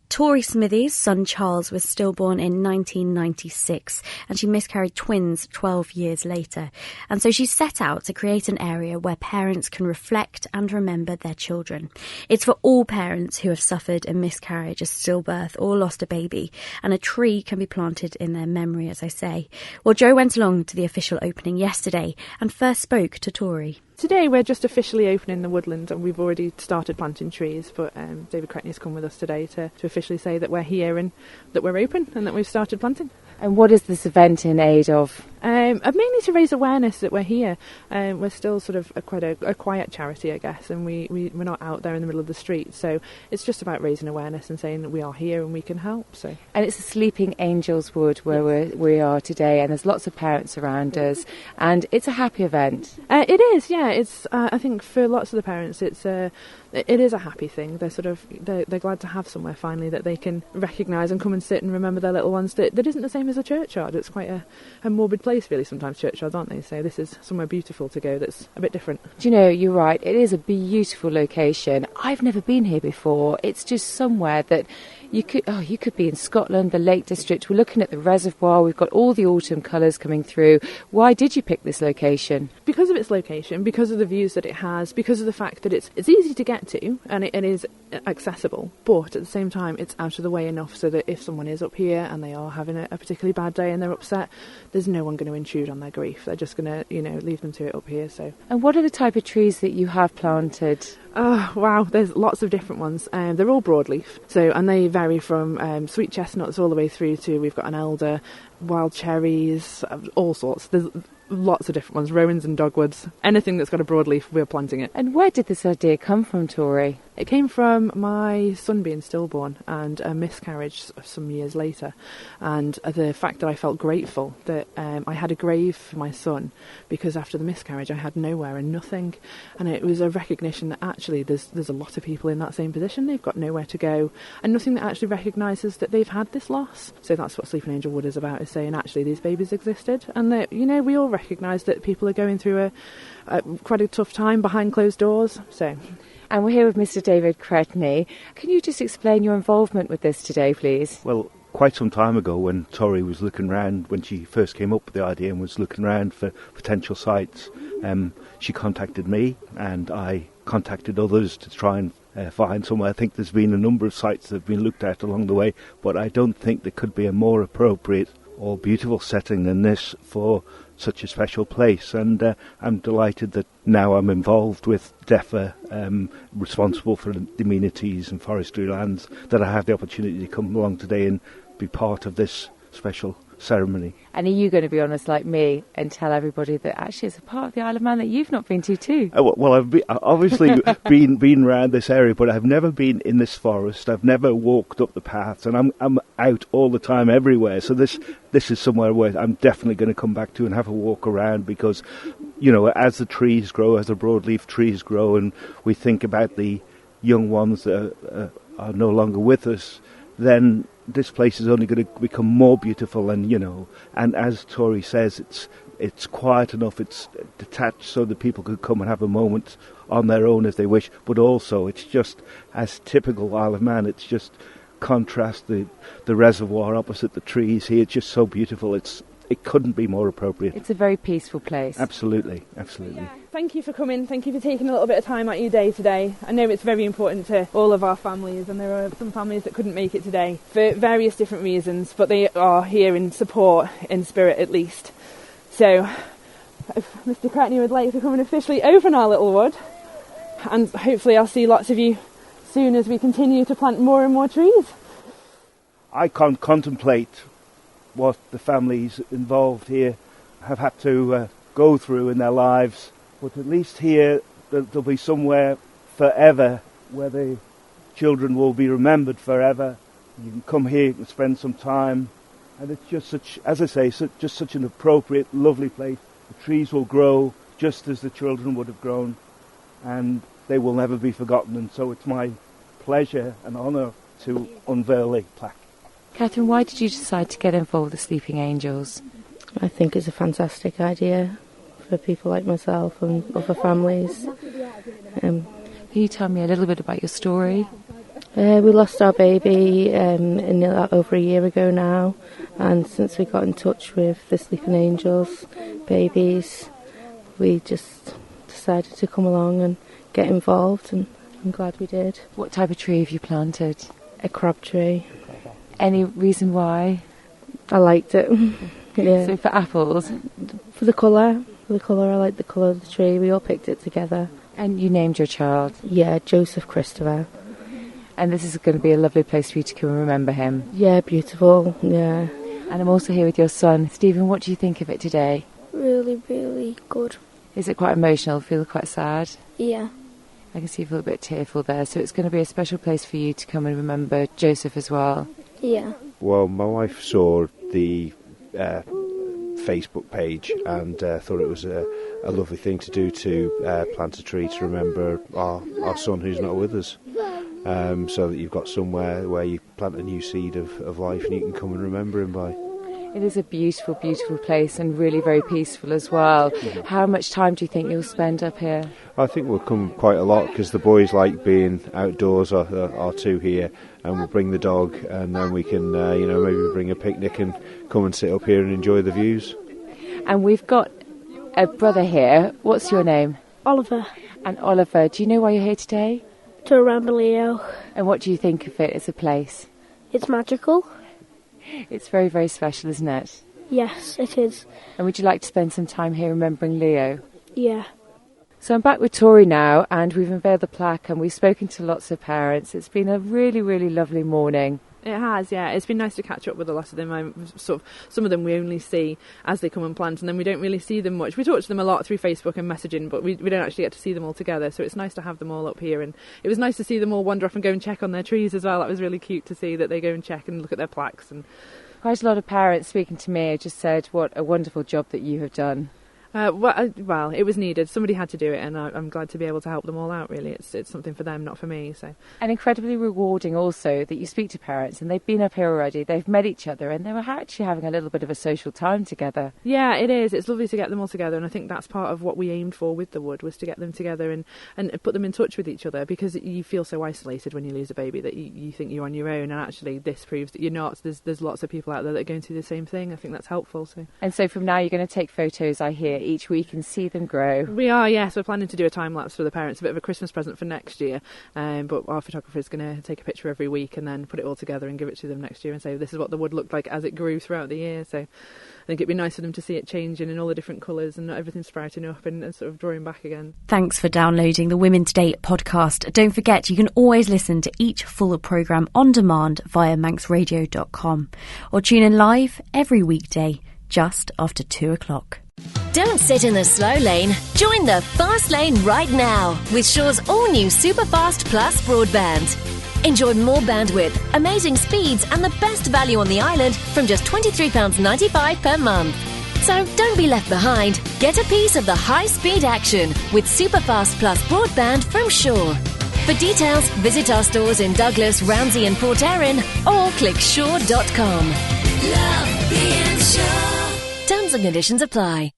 Tori Smithy's son Charles was stillborn in 1996 and she miscarried twins 12 years later. And so she set out to create an area where parents can reflect and remember their children. It's for all parents who have suffered a miscarriage, a stillbirth or lost a baby, and a tree can be planted in their memory, as I say. Well, Joe went along to the official opening yesterday and first spoke to Tori. Today we're just officially opening the woodland and we've already started planting trees, but David Cretney's come with us today to officially say that we're here and that we're open and that we've started planting. And what is this event in aid of? Mainly to raise awareness that we're here. We're still sort of quite a quiet charity, I guess, and we're not out there in the middle of the street, so it's just about raising awareness and saying that we are here and we can help. So. And it's the Sleeping Angels Wood where we are today, and there's lots of parents around us, and it's a happy event. It is, yeah. It's I think for lots of the parents, it is a happy thing. They're glad to have somewhere finally that they can recognise and come and sit and remember their little ones. That isn't the same as a churchyard. It's quite a morbid place, really. Sometimes churchyards, aren't they? So this is somewhere beautiful to go. That's a bit different. Do you know, you're right. It is a beautiful location. I've never been here before. It's just somewhere that you could be in Scotland, the Lake District. We're looking at the reservoir. We've got all the autumn colours coming through. Why did you pick this location? Because of its location, because of the views that it has, because of the fact that it's easy to get to and it is accessible, but at the same time it's out of the way enough so that if someone is up here and they are having a particularly bad day and they're upset, there's no one going to intrude on their grief. They're just going to, leave them to it up here. So. And what are the type of trees that you have planted? Oh, wow, there's lots of different ones. They're all broadleaf, and they vary from sweet chestnuts all the way through to, we've got an elder, wild cherries, all sorts. There's lots of different ones, rowans and dogwoods. Anything that's got a broadleaf, we're planting it. And where did this idea come from, Tori? It came from my son being stillborn and a miscarriage some years later, and the fact that I felt grateful that I had a grave for my son, because after the miscarriage I had nowhere and nothing, and it was a recognition that actually there's a lot of people in that same position. They've got nowhere to go and nothing that actually recognises that they've had this loss. So that's what Sleeping Angel Wood is about, is saying actually these babies existed, and that we all recognise that people are going through quite a tough time behind closed doors. So. And we're here with Mr. David Cretney. Can you just explain your involvement with this today, please? Well, quite some time ago when Tori was looking around, when she first came up with the idea and was looking around for potential sites, she contacted me and I contacted others to try and find somewhere. I think there's been a number of sites that have been looked at along the way, but I don't think there could be a more appropriate or beautiful setting than this for such a special place, and I'm delighted that now I'm involved with DEFRA, responsible for the amenities and forestry lands, that I have the opportunity to come along today and be part of this special ceremony. And are you going to be honest like me and tell everybody that actually it's a part of the Isle of Man that you've not been to too? Well, I've obviously been around this area, but I've never been in this forest. I've never walked up the paths, and I'm out all the time everywhere. So this is somewhere where I'm definitely going to come back to and have a walk around, because, as the trees grow, as the broadleaf trees grow, and we think about the young ones that are no longer with us, then this place is only going to become more beautiful, and as Tori says, it's quiet enough, it's detached so that people could come and have a moment on their own as they wish, but also it's just as typical Isle of Man. It's just contrast the reservoir opposite the trees here. It's just so beautiful. It couldn't be more appropriate. It's a very peaceful place. Absolutely. Thank you for coming. Thank you for taking a little bit of time out of your day today. I know it's very important to all of our families, and there are some families that couldn't make it today for various different reasons, but they are here in support, in spirit at least. So if Mr. Cretney would like to come and officially open our little wood, and hopefully I'll see lots of you soon as we continue to plant more and more trees. I can't contemplate what the families involved here have had to go through in their lives, but at least here there'll be somewhere forever where the children will be remembered forever. You can come here and spend some time, and it's just such an appropriate, lovely place. The trees will grow just as the children would have grown, and they will never be forgotten, and so it's my pleasure and honour to unveil a plaque. Catherine, why did you decide to get involved with the Sleeping Angels? I think it's a fantastic idea for people like myself and other families. Can you tell me a little bit about your story? We lost our baby over a year ago now, and since we got in touch with the Sleeping Angels babies, we just decided to come along and get involved, and I'm glad we did. What type of tree have you planted? A crab tree. Any reason why? I liked it. Yeah. So for apples? For the colour. I like the colour of the tree. We all picked it together. And you named your child? Yeah, Joseph Christopher. And this is going to be a lovely place for you to come and remember him? Yeah, beautiful, yeah. And I'm also here with your son. Stephen, what do you think of it today? Really, really good. Is it quite emotional? Feel quite sad? Yeah. I can see you feel a bit tearful there. So it's going to be a special place for you to come and remember Joseph as well? Yeah. Well, my wife saw the Facebook page and thought it was a lovely thing to do to plant a tree to remember our son who's not with us. So that you've got somewhere where you plant a new seed of life and you can come and remember him by. It is a beautiful, beautiful place and really very peaceful as well. Mm-hmm. How much time do you think you'll spend up here? I think we'll come quite a lot because the boys like being outdoors or two here, and we'll bring the dog, and then we can maybe bring a picnic and come and sit up here and enjoy the views. And we've got a brother here. What's your name? Oliver. And Oliver, do you know why you're here today? To remember Leo. And what do you think of it as a place? It's magical. It's very, very special, isn't it? Yes, it is. And would you like to spend some time here remembering Leo? Yeah. So I'm back with Tori now, and we've unveiled the plaque and we've spoken to lots of parents. It's been a really, really lovely morning. It has, yeah. It's been nice to catch up with a lot of them. Some of them we only see as they come and plant, and then we don't really see them much. We talk to them a lot through Facebook and messaging, but we don't actually get to see them all together. So it's nice to have them all up here, and it was nice to see them all wander off and go and check on their trees as well. That was really cute to see that they go and check and look at their plaques. And quite a lot of parents speaking to me just said what a wonderful job that you have done. Well, it was needed. Somebody had to do it, and I'm glad to be able to help them all out, really. It's something for them, not for me. So. And incredibly rewarding also that you speak to parents, and they've been up here already, they've met each other, and they were actually having a little bit of a social time together. Yeah, it is. It's lovely to get them all together, and I think that's part of what we aimed for with the Wood, was to get them together and put them in touch with each other, because you feel so isolated when you lose a baby that you think you're on your own, and actually this proves that you're not. There's lots of people out there that are going through the same thing. I think that's helpful. So. And so from now you're going to take photos, I hear, each week and see them grow. We are, yes. We're planning to do a time lapse for the parents, a bit of a Christmas present for next year. But our photographer is going to take a picture every week and then put it all together and give it to them next year and say this is what the wood looked like as it grew throughout the year. So I think it'd be nice for them to see it changing in all the different colours and not everything sprouting up and sort of drawing back again. Thanks for downloading the Women's Day podcast. Don't forget, you can always listen to each full programme on demand via manxradio.com or tune in live every weekday just after 2 o'clock. Don't sit in the slow lane. Join the fast lane right now with Shaw's all-new Superfast Plus broadband. Enjoy more bandwidth, amazing speeds and the best value on the island from just £23.95 per month. So don't be left behind. Get a piece of the high-speed action with Superfast Plus broadband from Shaw. For details, visit our stores in Douglas, Ramsey and Port Erin or click shaw.com. Love being Shaw. Terms and conditions apply.